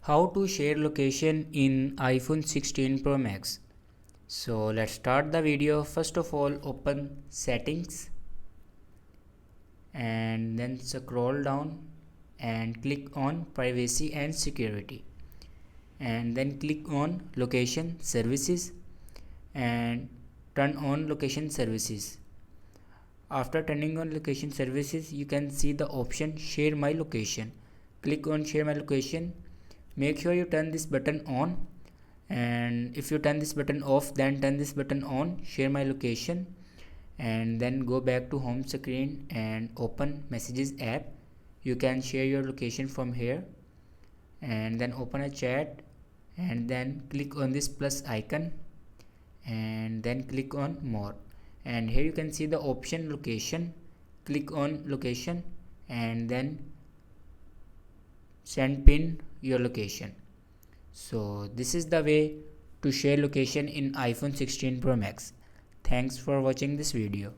How to share location in iPhone 16 Pro Max. So let's start the video. First of all, open settings and then scroll down and click on privacy and security, and then click on location services and turn on location services. After turning on location services, you can see the option share my location. Click on share my location. Make sure you turn this button on, and if you turn this button off, then turn this button on, share my location, and then go back to home screen and open messages app. You can share your location from here, and then open a chat and then click on this plus icon and then click on more, and here you can see the option location. Click on location and then send pin your location. So this is the way to share location in iPhone 16 Pro Max. Thanks for watching this video.